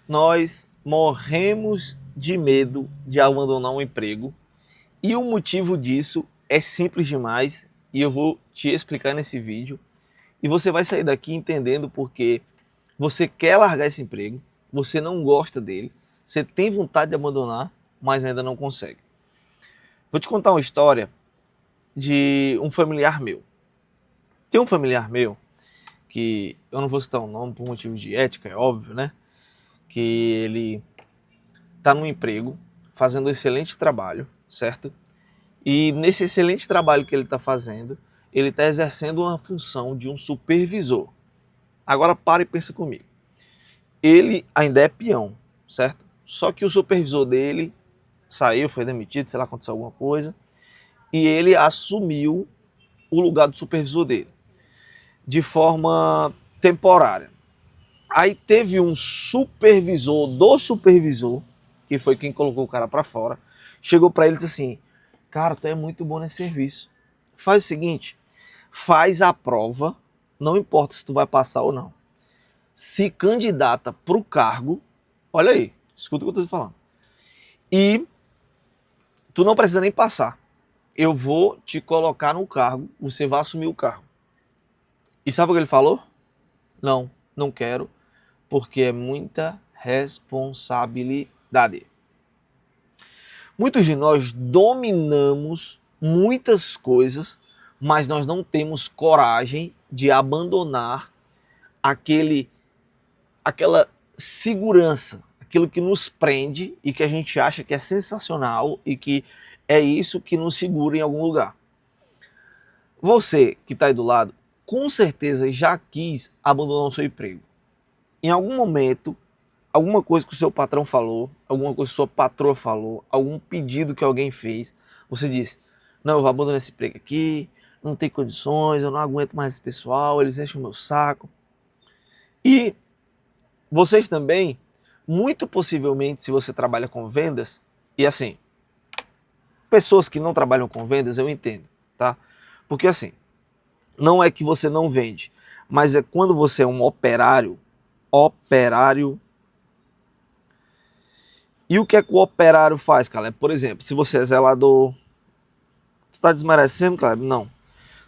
Nós morremos de medo de abandonar um emprego e o motivo disso é simples demais e eu vou te explicar nesse vídeo e você vai sair daqui entendendo porque você quer largar esse emprego, você não gosta dele, você tem vontade de abandonar, mas ainda não consegue. Vou te contar uma história de um familiar meu. Tem um familiar meu que eu não vou citar o nome por motivo de ética, é óbvio, né? Que ele está num emprego, fazendo um excelente trabalho, certo? E nesse excelente trabalho que ele está fazendo, ele está exercendo uma função de um supervisor. Agora para e pensa comigo. Ele ainda é peão, certo? Só que o supervisor dele saiu, foi demitido, sei lá, aconteceu alguma coisa, e ele assumiu o lugar do supervisor dele, de forma temporária. Aí teve um supervisor do supervisor, que foi quem colocou o cara para fora, chegou para ele e disse assim: cara, tu é muito bom nesse serviço. Faz o seguinte, faz a prova, não importa se tu vai passar ou não. Se candidata pro cargo, olha aí, escuta o que eu tô te falando. E tu não precisa nem passar. Eu vou te colocar no cargo, você vai assumir o cargo. E sabe o que ele falou? Não, não quero, porque é muita responsabilidade. Muitos de nós dominamos muitas coisas, mas nós não temos coragem de abandonar aquela segurança, aquilo que nos prende e que a gente acha que é sensacional e que é isso que nos segura em algum lugar. Você que está aí do lado, com certeza já quis abandonar o seu emprego. Em algum momento, alguma coisa que o seu patrão falou, alguma coisa que sua patroa falou, algum pedido que alguém fez, você disse: não, eu vou abandonar esse emprego aqui, não tem condições, eu não aguento mais esse pessoal, eles enchem o meu saco. E vocês também, muito possivelmente, se você trabalha com vendas, e assim, pessoas que não trabalham com vendas, eu entendo, tá? Porque assim, não é que você não vende, mas é quando você é um operário, e o que é que o operário faz, cara? Por exemplo, se você é zelador, tu tá desmerecendo, cara? Não.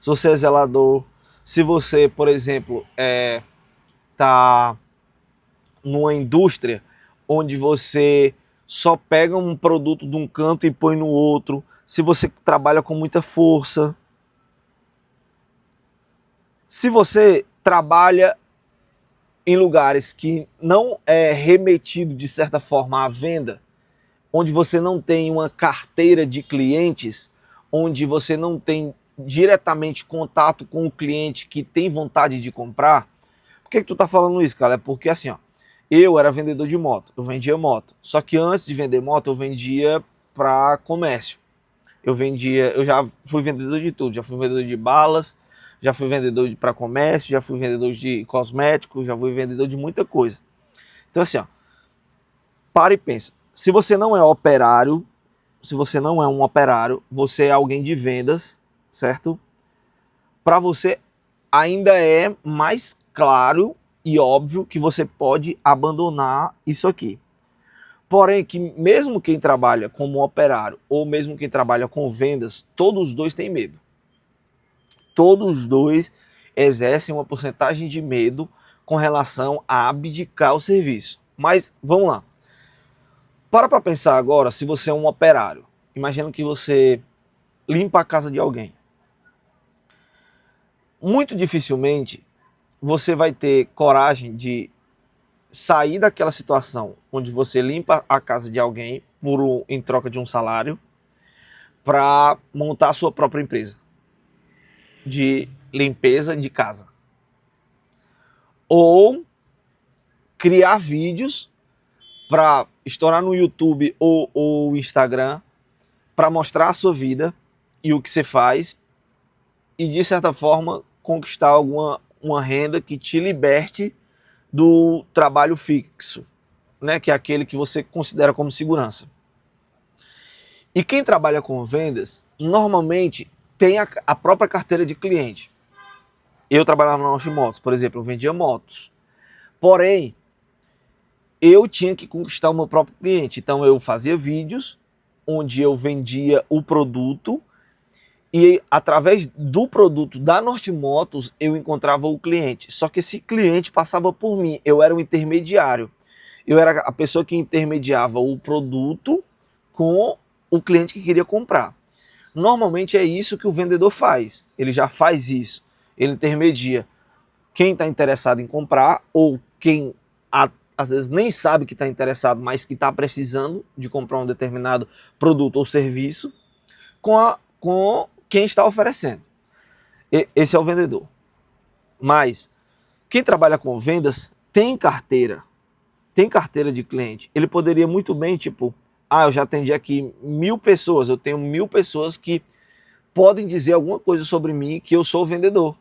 Se você é zelador, se você, por exemplo, tá numa indústria onde você só pega um produto de um canto e põe no outro, se você trabalha com muita força, se você trabalha em lugares que não é remetido de certa forma à venda, onde você não tem uma carteira de clientes, onde você não tem diretamente contato com o cliente que tem vontade de comprar. Por que tu tá falando isso, cara? É porque assim, ó, eu era vendedor de moto, eu vendia moto. Só que antes de vender moto, eu vendia para comércio. Eu já fui vendedor de tudo, já fui vendedor de balas, já fui vendedor para comércio, já fui vendedor de cosméticos, já fui vendedor de muita coisa. Então assim, ó, para e pensa. Se você não é operário, se você não é um operário, você é alguém de vendas, certo? Para você ainda é mais claro e óbvio que você pode abandonar isso aqui. Porém, que mesmo quem trabalha como operário ou mesmo quem trabalha com vendas, todos os dois têm medo. Todos os dois exercem uma porcentagem de medo com relação a abdicar o serviço. Mas vamos lá. Para pensar agora, se você é um operário. Imagina que você limpa a casa de alguém. Muito dificilmente você vai ter coragem de sair daquela situação onde você limpa a casa de alguém em troca de um salário para montar a sua própria empresa de limpeza de casa. Ou criar vídeos para estourar no YouTube ou Instagram para mostrar a sua vida e o que você faz e de certa forma conquistar uma renda que te liberte do trabalho fixo, né, que é aquele que você considera como segurança. E quem trabalha com vendas, normalmente tem a própria carteira de cliente. Eu trabalhava na Motos, por exemplo, eu vendia motos. Porém, eu tinha que conquistar o meu próprio cliente. Então eu fazia vídeos onde eu vendia o produto e através do produto da Norte Motos eu encontrava o cliente. Só que esse cliente passava por mim, eu era o intermediário. Eu era a pessoa que intermediava o produto com o cliente que queria comprar. Normalmente é isso que o vendedor faz, ele já faz isso, ele intermedia quem está interessado em comprar ou quem às vezes nem sabe que está interessado, mas que está precisando de comprar um determinado produto ou serviço com quem está oferecendo. Esse é o vendedor. Mas quem trabalha com vendas tem carteira de cliente. Ele poderia muito bem, tipo, eu já atendi aqui 1000 pessoas, eu tenho 1000 pessoas que podem dizer alguma coisa sobre mim que eu sou vendedor.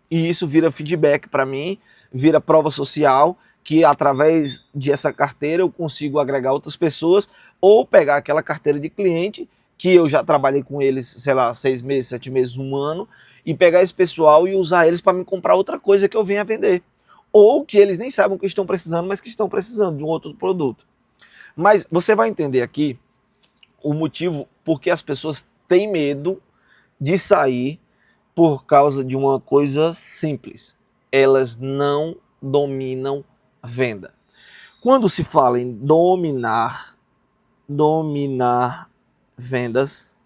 E isso vira feedback para mim, vira prova social, que através dessa carteira eu consigo agregar outras pessoas ou pegar aquela carteira de cliente que eu já trabalhei com eles, sei lá, 6 meses, 7 meses, 1 ano, e pegar esse pessoal e usar eles para me comprar outra coisa que eu venha vender. Ou que eles nem sabem que estão precisando, mas que estão precisando de um outro produto. Mas você vai entender aqui o motivo porque as pessoas têm medo de sair por causa de uma coisa simples. Elas não dominam a venda. Quando se fala em dominar vendas,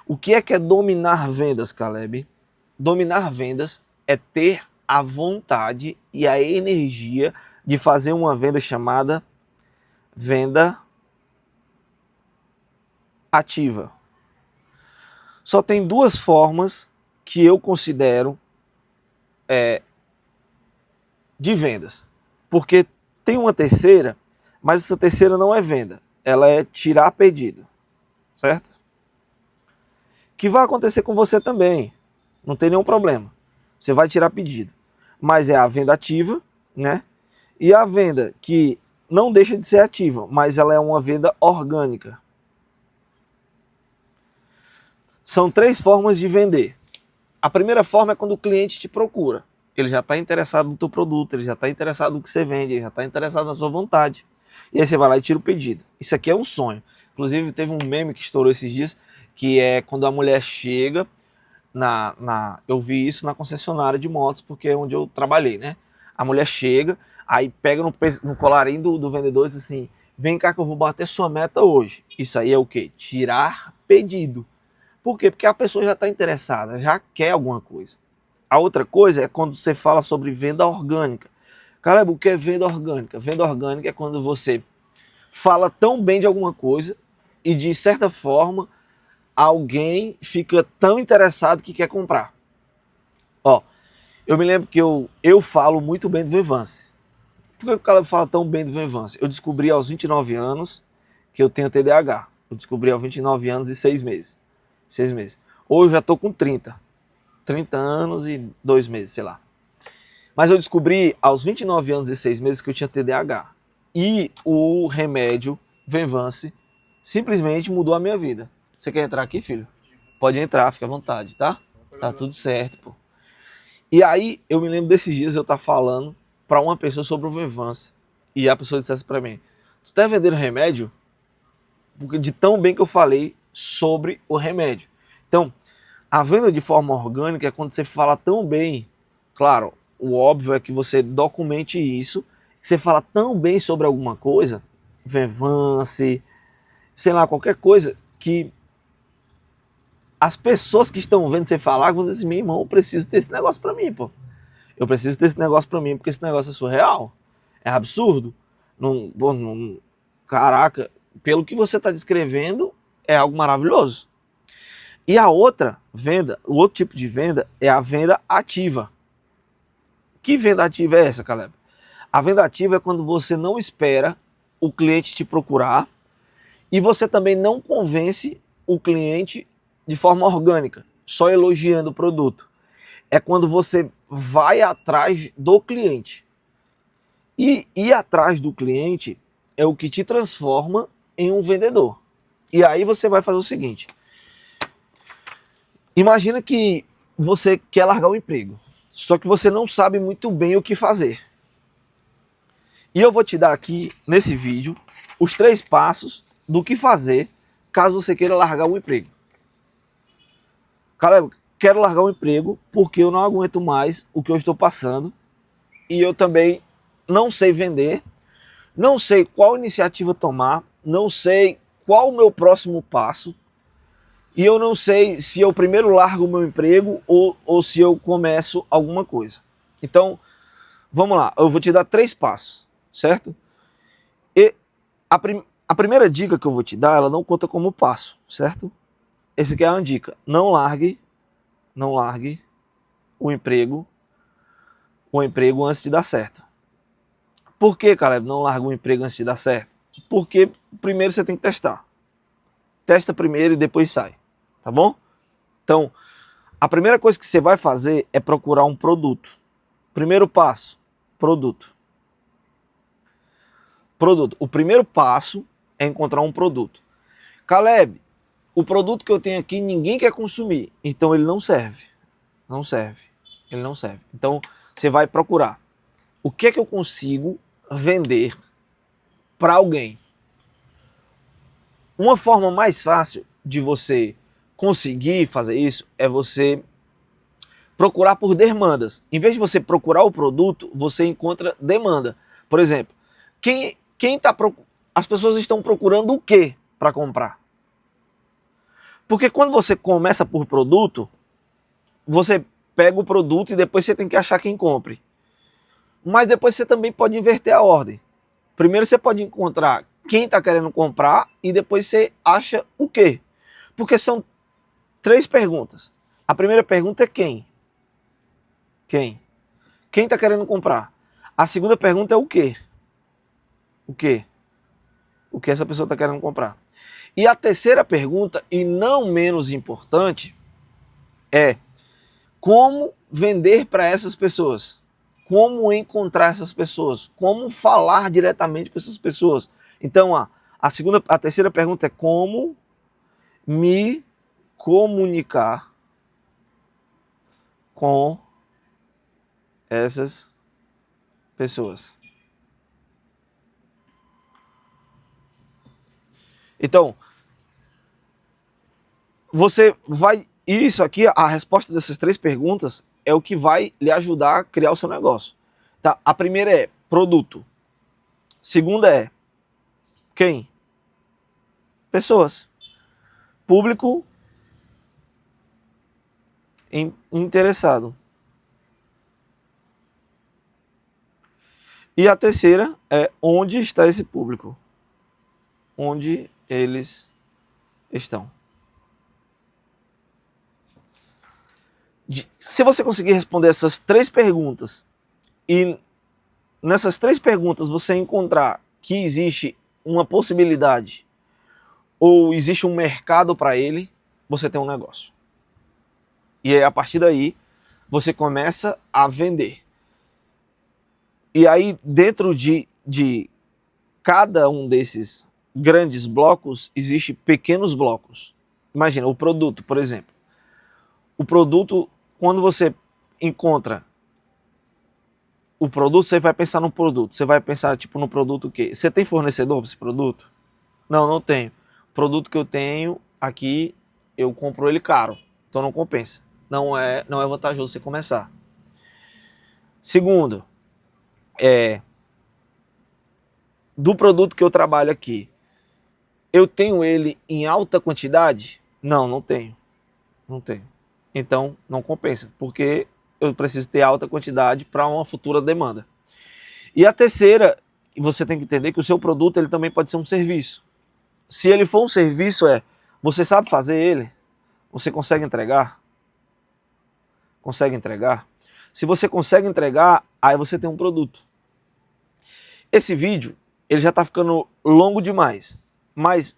o que é dominar vendas, Caleb? Dominar vendas é ter a vontade e a energia de fazer uma venda chamada venda ativa. Só tem 2 formas que eu considero de vendas. Porque tem uma terceira, mas essa terceira não é venda. Ela é tirar pedido. Certo? Que vai acontecer com você também. Não tem nenhum problema. Você vai tirar pedido. Mas é a venda ativa, né? E a venda que não deixa de ser ativa, mas ela é uma venda orgânica. São 3 formas de vender. A primeira forma é quando o cliente te procura. Ele já está interessado no teu produto, ele já está interessado no que você vende, ele já está interessado na sua vontade. E aí você vai lá e tira o pedido. Isso aqui é um sonho. Inclusive teve um meme que estourou esses dias, que é quando a mulher chega eu vi isso na concessionária de motos, porque é onde eu trabalhei, né? A mulher chega, aí pega no colarinho do vendedor e diz assim, vem cá que eu vou bater sua meta hoje. Isso aí é o quê? Tirar pedido. Por quê? Porque a pessoa já está interessada, já quer alguma coisa. A outra coisa é quando você fala sobre venda orgânica. Caleb, o que é venda orgânica? Venda orgânica é quando você fala tão bem de alguma coisa e de certa forma alguém fica tão interessado que quer comprar. Ó, eu me lembro que eu falo muito bem do Venvance. Por que o Caleb fala tão bem do Venvance? Eu descobri aos 29 anos que eu tenho TDAH. Eu descobri aos 29 anos e 6 meses. 6 meses. Hoje eu já estou com 30 anos e 2 meses, sei lá. Mas eu descobri aos 29 anos e 6 meses que eu tinha TDAH. E o remédio Venvance simplesmente mudou a minha vida. Você quer entrar aqui, filho? Pode entrar, fica à vontade, tá? Tá tudo certo, pô. E aí, eu me lembro desses dias eu estar falando para uma pessoa sobre o Venvance. E a pessoa dissesse para mim, tu tá vendendo remédio? Porque de tão bem que eu falei sobre o remédio. Então, a venda de forma orgânica é quando você fala tão bem, claro, o óbvio é que você documente isso, que você fala tão bem sobre alguma coisa, Venvance, sei lá, qualquer coisa, que as pessoas que estão vendo você falar vão dizer assim, meu irmão, eu preciso ter esse negócio pra mim, pô. Eu preciso ter esse negócio pra mim, porque esse negócio é surreal, é absurdo. Caraca, pelo que você está descrevendo, é algo maravilhoso. E a outra venda, o outro tipo de venda é a venda ativa. Que venda ativa é essa, Caleb? A venda ativa é quando você não espera o cliente te procurar e você também não convence o cliente de forma orgânica, só elogiando o produto. É quando você vai atrás do cliente. E ir atrás do cliente é o que te transforma em um vendedor. E aí você vai fazer o seguinte. Imagina que você quer largar o emprego, só que você não sabe muito bem o que fazer. E eu vou te dar aqui, nesse vídeo, os 3 passos do que fazer caso você queira largar o emprego. Cara, quero largar o emprego porque eu não aguento mais o que eu estou passando e eu também não sei vender, não sei qual iniciativa tomar, não sei qual o meu próximo passo e eu não sei se eu primeiro largo o meu emprego ou se eu começo alguma coisa. Então, vamos lá, eu vou te dar 3 passos, certo? E a primeira dica que eu vou te dar, ela não conta como passo, certo? Essa aqui é uma dica, não largue o emprego antes de dar certo. Por que, Caleb, não larga o emprego antes de dar certo? Porque primeiro você tem que testar. Testa primeiro e depois sai, tá bom? Então, a primeira coisa que você vai fazer é procurar um produto. Primeiro passo, produto. Produto. O primeiro passo é encontrar um produto. Caleb, o produto que eu tenho aqui ninguém quer consumir, então ele não serve. Não serve. Ele não serve. Então, você vai procurar. O que é que eu consigo vender para alguém? Uma forma mais fácil de você conseguir fazer isso é você procurar por demandas. Em vez de você procurar o produto, você encontra demanda. Por exemplo, as pessoas estão procurando o que para comprar? Porque quando você começa por produto, você pega o produto e depois você tem que achar quem compre. Mas depois você também pode inverter a ordem. Primeiro você pode encontrar quem está querendo comprar e depois você acha o quê? Porque são 3 perguntas. A primeira pergunta é quem? Quem? Quem está querendo comprar? A segunda pergunta é o quê? O quê? O que essa pessoa está querendo comprar? E a terceira pergunta, e não menos importante, é como vender para essas pessoas? Como encontrar essas pessoas? Como falar diretamente com essas pessoas? Então, a terceira pergunta é como me comunicar com essas pessoas. Então, você vai... Isso aqui, a resposta dessas 3 perguntas é o que vai lhe ajudar a criar o seu negócio. Tá? A primeira é produto. Segunda é quem? Pessoas. Público interessado. E a terceira é onde está esse público? Onde eles estão? Se você conseguir responder essas 3 perguntas e nessas 3 perguntas você encontrar que existe uma possibilidade ou existe um mercado para ele, você tem um negócio. E aí, a partir daí, você começa a vender. E aí, dentro de cada um desses grandes blocos, existe pequenos blocos. Imagina, o produto, por exemplo. O produto, quando você encontra o produto, você vai pensar no produto. Você vai pensar, tipo, no produto o quê? Você tem fornecedor para esse produto? Não, não tenho. O produto que eu tenho aqui, eu compro ele caro. Então não compensa. Não é vantajoso você começar. Segundo, do produto que eu trabalho aqui, eu tenho ele em alta quantidade? Não, não tenho. Não tenho. Então não compensa, porque eu preciso ter alta quantidade para uma futura demanda. E a terceira, você tem que entender que o seu produto ele também pode ser um serviço. Se ele for um serviço, você sabe fazer ele? Você consegue entregar? Consegue entregar? Se você consegue entregar, aí você tem um produto. Esse vídeo, ele já está ficando longo demais, mas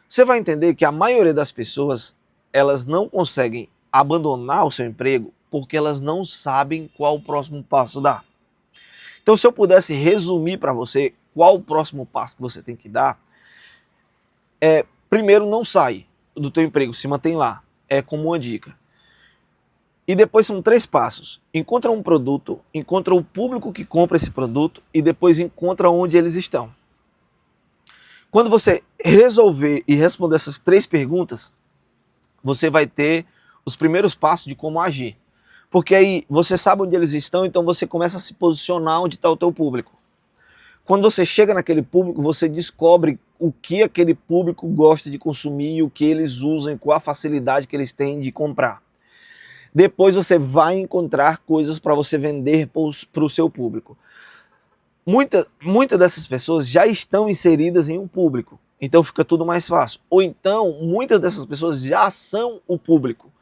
você vai entender que a maioria das pessoas, elas não conseguem abandonar o seu emprego porque elas não sabem qual o próximo passo dar. Então, se eu pudesse resumir para você qual o próximo passo que você tem que dar, primeiro, não sai do teu emprego, se mantém lá. É como uma dica. E depois são 3 passos. Encontra um produto, encontra o público que compra esse produto e depois encontra onde eles estão. Quando você resolver e responder essas 3 perguntas, você vai ter os primeiros passos de como agir. Porque aí você sabe onde eles estão, então você começa a se posicionar onde está o teu público. Quando você chega naquele público, você descobre o que aquele público gosta de consumir, o que eles usam, qual a facilidade que eles têm de comprar. Depois você vai encontrar coisas para você vender para o seu público. Muitas dessas pessoas já estão inseridas em um público, então fica tudo mais fácil. Ou então, muitas dessas pessoas já são o público.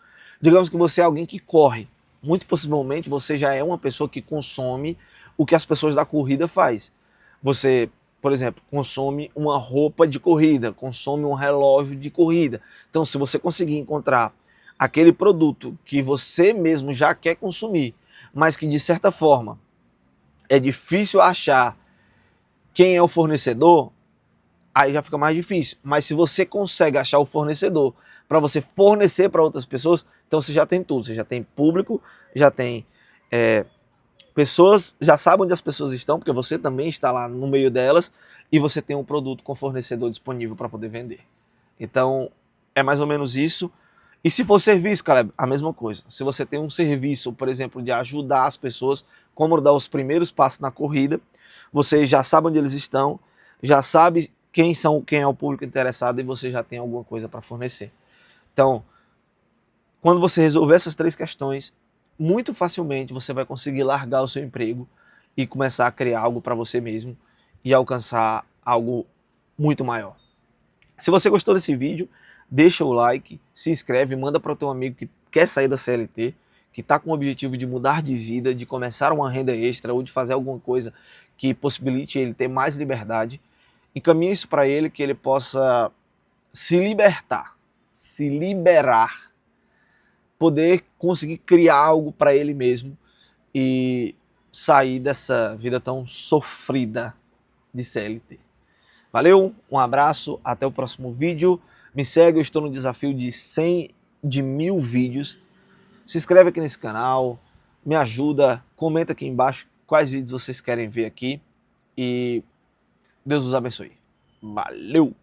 Digamos que você é alguém que corre. Muito possivelmente você já é uma pessoa que consome o que as pessoas da corrida faz. Você, por exemplo, consome uma roupa de corrida, consome um relógio de corrida. Então, se você conseguir encontrar aquele produto que você mesmo já quer consumir, mas que de certa forma é difícil achar quem é o fornecedor, aí já fica mais difícil. Mas se você consegue achar o fornecedor para você fornecer para outras pessoas, então você já tem tudo. Você já tem público, já tem pessoas, já sabe onde as pessoas estão, porque você também está lá no meio delas, e você tem um produto com fornecedor disponível para poder vender. Então, é mais ou menos isso. E se for serviço, cara, a mesma coisa. Se você tem um serviço, por exemplo, de ajudar as pessoas, como dar os primeiros passos na corrida, você já sabe onde eles estão, já sabe quem é o público interessado e você já tem alguma coisa para fornecer. Então, quando você resolver essas 3 questões, muito facilmente você vai conseguir largar o seu emprego e começar a criar algo para você mesmo e alcançar algo muito maior. Se você gostou desse vídeo, deixa o like, se inscreve, manda para o teu amigo que quer sair da CLT, que está com o objetivo de mudar de vida, de começar uma renda extra ou de fazer alguma coisa que possibilite ele ter mais liberdade. Encaminhe isso para ele, que ele possa se libertar, se liberar, poder conseguir criar algo para ele mesmo e sair dessa vida tão sofrida de CLT. Valeu, um abraço, até o próximo vídeo. Me segue, eu estou no desafio de 100.000 vídeos. Se inscreve aqui nesse canal, me ajuda, comenta aqui embaixo quais vídeos vocês querem ver aqui e Deus os abençoe. Valeu!